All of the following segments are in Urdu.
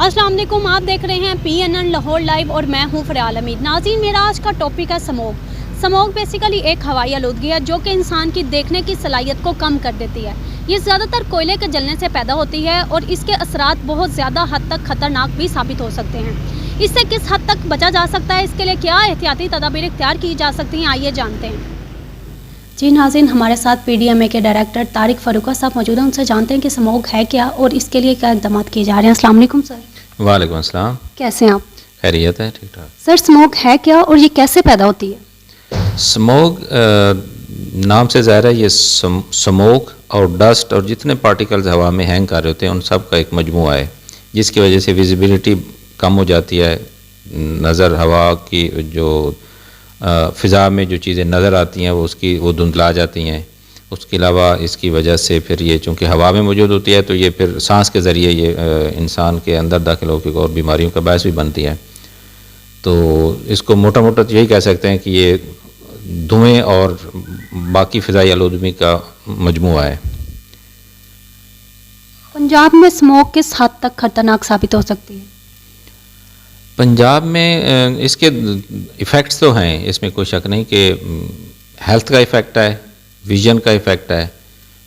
السلام علیکم، آپ دیکھ رہے ہیں PNN لاہور لائیو اور میں ہوں فریال امید۔ ناظرین، میرا آج کا ٹاپک ہے سموگ بیسیکلی ایک ہوائی آلودگی ہے جو کہ انسان کی دیکھنے کی صلاحیت کو کم کر دیتی ہے۔ یہ زیادہ تر کوئلے کے جلنے سے پیدا ہوتی ہے اور اس کے اثرات بہت زیادہ حد تک خطرناک بھی ثابت ہو سکتے ہیں۔ اس سے کس حد تک بچا جا سکتا ہے، اس کے لیے کیا احتیاطی تدابیر اختیار کی جا سکتی ہیں، آئیے جانتے ہیں۔ جی ناظرین، ہمارے ساتھ PDMA کے ڈائریکٹر طارق فاروقہ صاحب موجود ہیں، ان سے جانتے ہیں کہ سموگ ہے کیا اور اس کے لیے کیا اقدامات کیے جا رہے ہیں۔ السلام علیکم سر۔ وعلیکم السلام۔ کیسے ہیں آپ؟ خیریت ہے، ٹھیک ٹھاک۔ سر، سموگ ہے کیا اور یہ کیسے پیدا ہوتی ہے؟ سموگ نام سے ظاہر ہے، یہ سموگ اور ڈسٹ اور جتنے پارٹیکلز ہوا میں ہینگ کر رہے ہوتے ہیں ان سب کا ایک مجموعہ ہے، جس کی وجہ سے ویزیبلٹی کم ہو جاتی ہے، نظر ہوا کی جو فضا میں جو چیزیں نظر آتی ہیں وہ دھندلا جاتی ہیں۔ اس کے علاوہ اس کی وجہ سے پھر یہ چونکہ ہوا میں موجود ہوتی ہے تو یہ پھر سانس کے ذریعے یہ انسان کے اندر داخل ہو کے اور بیماریوں کا باعث بھی بنتی ہے۔ تو اس کو موٹا موٹا یہی کہہ سکتے ہیں کہ یہ دھوئیں اور باقی فضائی آلودگی کا مجموعہ ہے۔ پنجاب میں سموگ کس حد تک خطرناک ثابت ہو سکتی ہے؟ پنجاب میں اس کے ایفیکٹس تو ہیں، اس میں کوئی شک نہیں کہ ہیلتھ کا ایفیکٹ ہے، ویژن کا ایفیکٹ ہے۔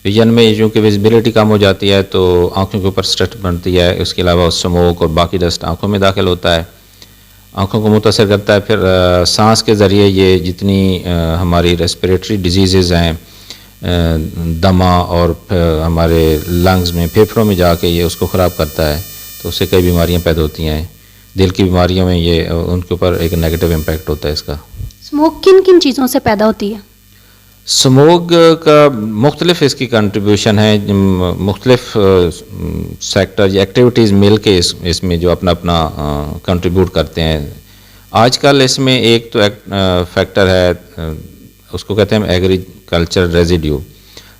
ویژن میں چونکہ ویزیبلٹی کم ہو جاتی ہے تو آنکھوں کے اوپر اسٹرس بنتی ہے، اس کے علاوہ سموگ اور باقی ڈسٹ آنکھوں میں داخل ہوتا ہے، آنکھوں کو متاثر کرتا ہے۔ پھر سانس کے ذریعے یہ جتنی ہماری ریسپریٹری ڈیزیزز ہیں، دمہ اور ہمارے لنگز میں پھیپھڑوں میں جا کے یہ اس کو خراب کرتا ہے، تو اس سے کئی بیماریاں پیدا ہوتی ہیں۔ دل کی بیماریوں میں یہ ان کے اوپر ایک نیگیٹو امپیکٹ ہوتا ہے اس کا۔ سموگ کن کن چیزوں سے پیدا ہوتی ہے؟ سموگ کا مختلف اس کی کنٹریبیوشن ہے، مختلف سیکٹر یا ایکٹیویٹیز مل کے اس میں جو اپنا کنٹریبیوٹ کرتے ہیں۔ آج کل اس میں ایک تو فیکٹر ہے، اس کو کہتے ہیں ایگریکلچر ریزیڈیو،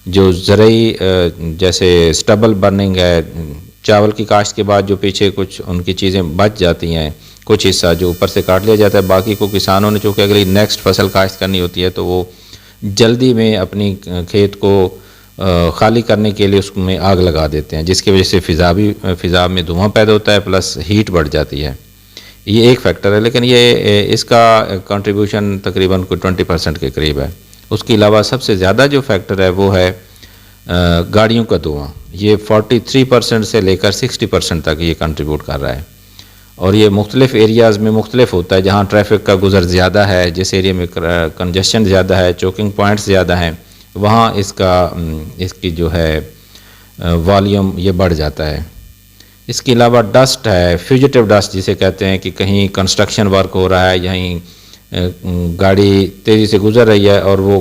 جو زرعی جیسے سٹبل برننگ ہے، چاول کی کاشت کے بعد جو پیچھے کچھ ان کی چیزیں بچ جاتی ہیں، کچھ حصہ جو اوپر سے کاٹ لیا جاتا ہے، باقی کو کسانوں نے چونکہ اگلی نیکسٹ فصل کاشت کرنی ہوتی ہے تو وہ جلدی میں اپنی کھیت کو خالی کرنے کے لیے اس میں آگ لگا دیتے ہیں، جس کی وجہ سے فضا میں دھواں پیدا ہوتا ہے، پلس ہیٹ بڑھ جاتی ہے۔ یہ ایک فیکٹر ہے، لیکن یہ اس کا کنٹریبیوشن تقریباً کوئی 20% کے قریب ہے۔ اس کے علاوہ سب سے زیادہ جو فیکٹر ہے وہ ہے گاڑیوں کا دھواں، یہ 43% سے لے کر 60% تک یہ کنٹریبیوٹ کر رہا ہے، اور یہ مختلف ایریاز میں مختلف ہوتا ہے۔ جہاں ٹریفک کا گزر زیادہ ہے، جس ایریا میں کنجسشن زیادہ ہے، چوکنگ پوائنٹس زیادہ ہیں، وہاں اس کی جو ہے والیوم یہ بڑھ جاتا ہے۔ اس کے علاوہ ڈسٹ ہے، فیوجیٹیو ڈسٹ جسے کہتے ہیں، کہ کہیں کنسٹرکشن ورک ہو رہا ہے، یہیں گاڑی تیزی سے گزر رہی ہے اور وہ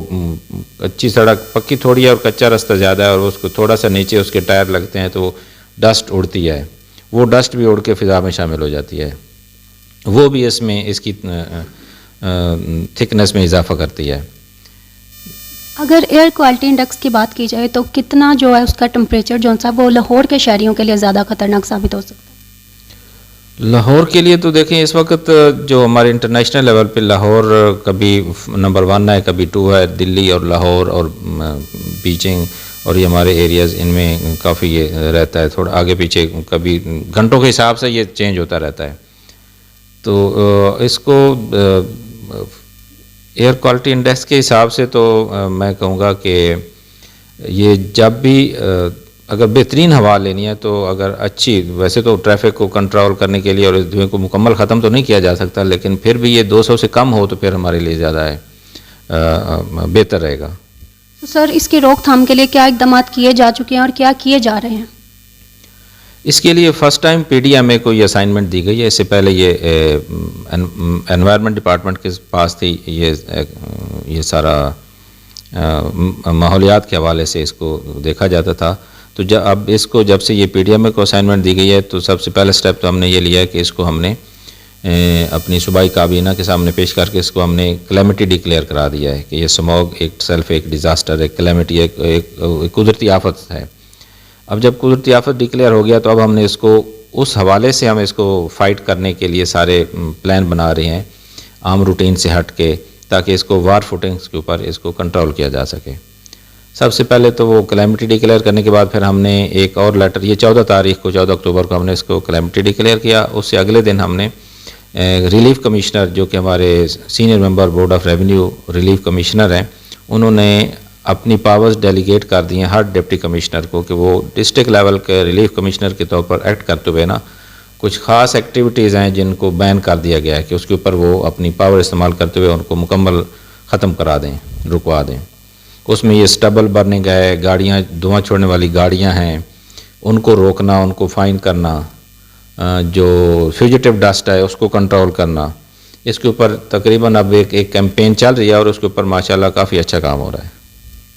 اچھی سڑک پکی تھوڑی ہے اور کچا راستہ زیادہ ہے، اور اس کو تھوڑا سا نیچے اس کے ٹائر لگتے ہیں تو ڈسٹ اڑتی ہے، وہ ڈسٹ بھی اڑ کے فضا میں شامل ہو جاتی ہے، وہ بھی اس کی تھکنس میں اضافہ کرتی ہے۔ اگر ایئر کوالٹی انڈیکس کی بات کی جائے تو کتنا جو ہے اس کا ٹمپریچر جو ہے وہ لاہور کے شہریوں کے لیے زیادہ خطرناک ثابت ہو سکتا ہے؟ لاہور کے لیے تو دیکھیں اس وقت جو ہمارے انٹرنیشنل لیول پہ لاہور کبھی نمبر 1 ہے، کبھی 2 ہے، دلی اور لاہور اور بیجنگ اور یہ ہمارے ایریاز، ان میں کافی یہ رہتا ہے، تھوڑا آگے پیچھے، کبھی گھنٹوں کے حساب سے یہ چینج ہوتا رہتا ہے۔ تو اس کو ایئر کوالٹی انڈیکس کے حساب سے تو میں کہوں گا کہ یہ جب بھی اگر بہترین ہوا لینی ہے تو اگر اچھی، ویسے تو ٹریفک کو کنٹرول کرنے کے لیے اور اس دھوئیں کو مکمل ختم تو نہیں کیا جا سکتا، لیکن پھر بھی یہ 200 سے کم ہو تو پھر ہمارے لیے زیادہ بہتر رہے گا۔ سر، اس کی روک تھام کے لیے کیا اقدامات کیے جا چکے ہیں اور کیا کیے جا رہے ہیں؟ اس کے لیے فرسٹ ٹائم PDMA کو یہ اسائنمنٹ دی گئی ہے، اس سے پہلے یہ انوائرمنٹ ڈپارٹمنٹ کے پاس تھی، یہ سارا ماحولیات کے حوالے سے اس کو دیکھا جاتا تھا۔ تو اب اس کو جب سے یہ PDMA کو اسائنمنٹ دی گئی ہے تو سب سے پہلا سٹیپ تو ہم نے یہ لیا ہے کہ اس کو ہم نے اپنی صوبائی کابینہ کے سامنے پیش کر کے اس کو ہم نے کلیمٹی ڈکلیئر کرا دیا ہے کہ یہ سموگ ایک سیلف ایک ڈیزاسٹر، ایک کلیمٹی، ایک قدرتی آفت ہے۔ اب جب قدرتی آفت ڈکلیئر ہو گیا تو اب ہم نے اس کو اس حوالے سے ہم اس کو فائٹ کرنے کے لیے سارے پلان بنا رہے ہیں، عام روٹین سے ہٹ کے، تاکہ اس کو وار فوٹنگز کے اوپر اس کو کنٹرول کیا جا سکے۔ سب سے پہلے تو وہ کلیمٹی ڈکلیئر کرنے کے بعد پھر ہم نے ایک اور لیٹر، یہ 14 تاریخ کو 14 اکتوبر کو ہم نے اس کو کلیمٹی ڈکلیئر کیا. اس سے اگلے دن ہم نے ریلیف کمشنر جو کہ ہمارے senior member board of revenue relief commissioner ہیں، انہوں نے اپنی پاورز ڈیلیگیٹ کر دی ہیں ہر ڈپٹی کمشنر کو کہ وہ ڈسٹرکٹ لیول کے ریلیف کمشنر کے طور پر ایکٹ کرتے ہوئے نا کچھ خاص ایکٹیویٹیز ہیں جن کو بین کر دیا گیا ہے کہ اس کے اوپر وہ اپنی پاور استعمال کرتے ہوئے ان کو مکمل ختم کرا دیں، رکوا دیں. اس میں یہ سٹبل برننگ ہے، گاڑیاں دھواں چھوڑنے والی گاڑیاں ہیں ان کو روکنا، ان کو فائن کرنا، جو فیوجیٹو ڈسٹ ہے اس کو کنٹرول کرنا. اس کے اوپر تقریباً اب ایک کیمپین چل رہی ہے اور اس کے اوپر ماشاءاللہ کافی اچھا کام ہو رہا ہے.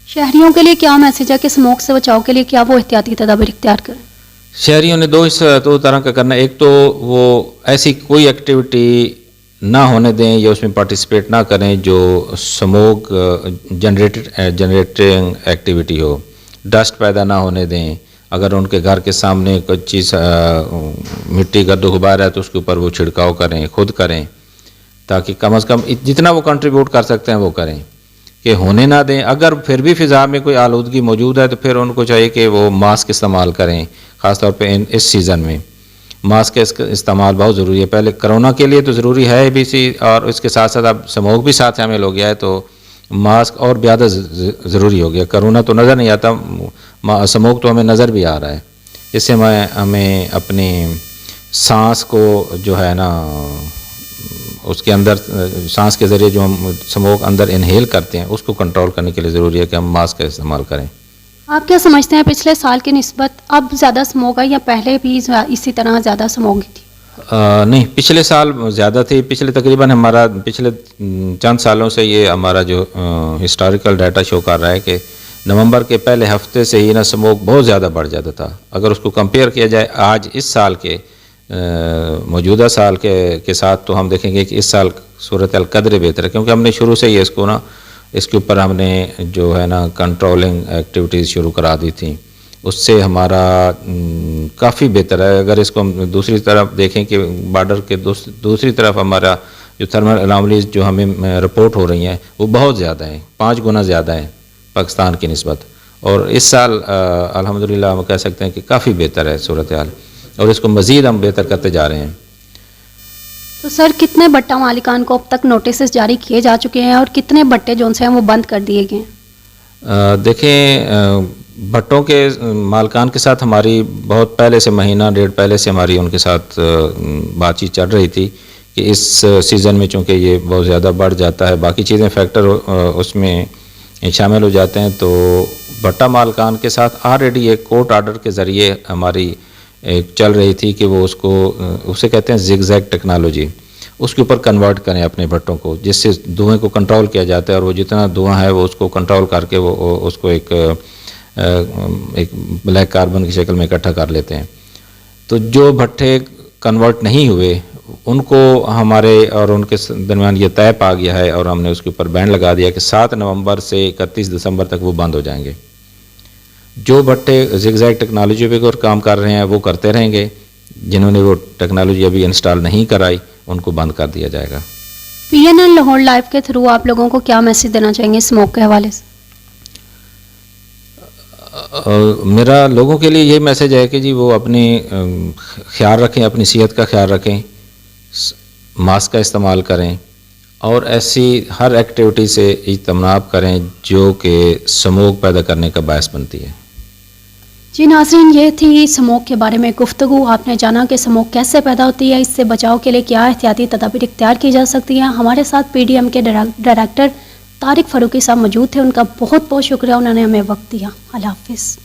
شہریوں کے لیے کیا میسج ہے کہ اسموک سے بچاؤ کے لیے کیا وہ احتیاطی تدابیر اختیار کریں؟ شہریوں نے دو طرح کا کرنا ہے. ایک تو وہ ایسی کوئی ایکٹیویٹی نہ ہونے دیں یا اس میں پارٹیسپیٹ نہ کریں جو اسموک جنریٹنگ ایکٹیویٹی ہو، ڈسٹ پیدا نہ ہونے دیں. اگر ان کے گھر کے سامنے کوئی چیز مٹی گرد و غبار ہے تو اس کے اوپر وہ چھڑکاؤ کریں، خود کریں، تاکہ کم از کم جتنا وہ کنٹریبیوٹ کر سکتے ہیں وہ کریں کہ ہونے نہ دیں. اگر پھر بھی فضا میں کوئی آلودگی موجود ہے تو پھر ان کو چاہیے کہ وہ ماسک استعمال کریں، خاص طور پہ اس سیزن میں ماسک کا استعمال بہت ضروری ہے. پہلے کرونا کے لیے تو ضروری ہے بھی سی، اور اس کے ساتھ ساتھ اب اسموک بھی ساتھ شامل ہو گیا ہے تو ماسک اور زیادہ ضروری ہو گیا. کرونا تو نظر نہیں آتا، اسموک تو ہمیں نظر بھی آ رہا ہے. اس سے ہمیں اپنی سانس کو جو ہے نا اس کے اندر سانس کے ذریعے جو ہم اسموک اندر انہیل کرتے ہیں اس کو کنٹرول کرنے کے لیے ضروری ہے کہ ہم ماسک کا استعمال کریں. آپ کیا سمجھتے ہیں پچھلے سال کی نسبت اب زیادہ اسموک ہے یا پہلے بھی اسی طرح زیادہ اسموک تھی؟ نہیں، پچھلے سال زیادہ تھی. پچھلے تقریباً ہمارا پچھلے چند سالوں سے یہ ہمارا جو ہسٹوریکل ڈیٹا شو کر رہا ہے کہ نومبر کے پہلے ہفتے سے ہی نا اسموک بہت زیادہ بڑھ جاتا تھا. اگر اس کو کمپیئر کیا جائے آج اس سال کے موجودہ سال کے ساتھ تو ہم دیکھیں گے کہ اس سال صورتحال قدرے بہتر ہے، کیونکہ ہم نے شروع سے ہی اس کو نا اس کے اوپر ہم نے جو ہے نا کنٹرولنگ ایکٹیویٹیز شروع کرا دی تھیں. اس سے ہمارا کافی بہتر ہے. اگر اس کو ہم دوسری طرف دیکھیں کہ بارڈر کے دوسری طرف ہمارا جو تھرمل اناملیز جو ہمیں رپورٹ ہو رہی ہیں وہ بہت زیادہ ہیں، 5 گنا زیادہ ہیں پاکستان کی نسبت. اور اس سال الحمدللہ ہم کہہ سکتے ہیں کہ کافی بہتر ہے صورتحال، اور اس کو مزید ہم بہتر کرتے جا رہے ہیں. تو سر کتنے بٹا مالکان کو اب تک نوٹسز جاری کیے جا چکے ہیں اور کتنے بٹے جو ان سے ہیں وہ بند کر دیے گئے ہیں؟ دیکھیں، بھٹوں کے مالکان کے ساتھ ہماری بہت پہلے سے مہینہ ڈیڑھ پہلے سے ہماری ان کے ساتھ بات چیت چل رہی تھی کہ اس سیزن میں چونکہ یہ بہت زیادہ بڑھ جاتا ہے، باقی چیزیں فیکٹر اس میں شامل ہو جاتے ہیں، تو بھٹا مالکان کے ساتھ آلریڈی ایک کورٹ آرڈر کے ذریعے ہماری ایک چل رہی تھی کہ وہ اسے کہتے ہیں زگ زیگ ٹیکنالوجی، اس کے اوپر کنورٹ کریں اپنے بھٹوں کو، جس سے دھوئیں کو کنٹرول کیا جاتا ہے اور وہ جتنا دھواں ہے وہ اس کو کنٹرول کر کے وہ اس کو ایک بلیک کاربن کی شکل میں اکٹھا کر لیتے ہیں. تو جو بھٹے کنورٹ نہیں ہوئے ان کو ہمارے اور ان کے درمیان یہ طے پا گیا ہے اور ہم نے اس کے اوپر بین لگا دیا کہ 7 نومبر سے 31 دسمبر تک وہ بند ہو جائیں گے. جو بھٹے زگ زیگ ٹیکنالوجی پہ کام کر رہے ہیں وہ کرتے رہیں گے، جنہوں نے وہ ٹیکنالوجی ابھی انسٹال نہیں کرائی ان کو بند کر دیا جائے گا. PNN لاہور لائیو کے تھرو آپ لوگوں کو کیا میسج دینا چاہیں گے اسموک کے حوالے سے؟ میرا لوگوں کے لیے یہ میسج ہے کہ جی وہ اپنی خیال رکھیں، اپنی صحت کا خیال رکھیں، ماسک کا استعمال کریں اور ایسی ہر ایکٹیویٹی سے اجتناب کریں جو کہ اسموک پیدا کرنے کا باعث بنتی ہے. جی ناظرین، یہ تھی اسموک کے بارے میں گفتگو. آپ نے جانا کہ اسموک کیسے پیدا ہوتی ہے، اس سے بچاؤ کے لیے کیا احتیاطی تدابیر اختیار کی جا سکتی ہیں. ہمارے ساتھ PDM کے ڈائریکٹر طارق فاروقی صاحب موجود تھے. ان کا بہت بہت شکریہ، انہوں نے ہمیں وقت دیا. اللہ حافظ.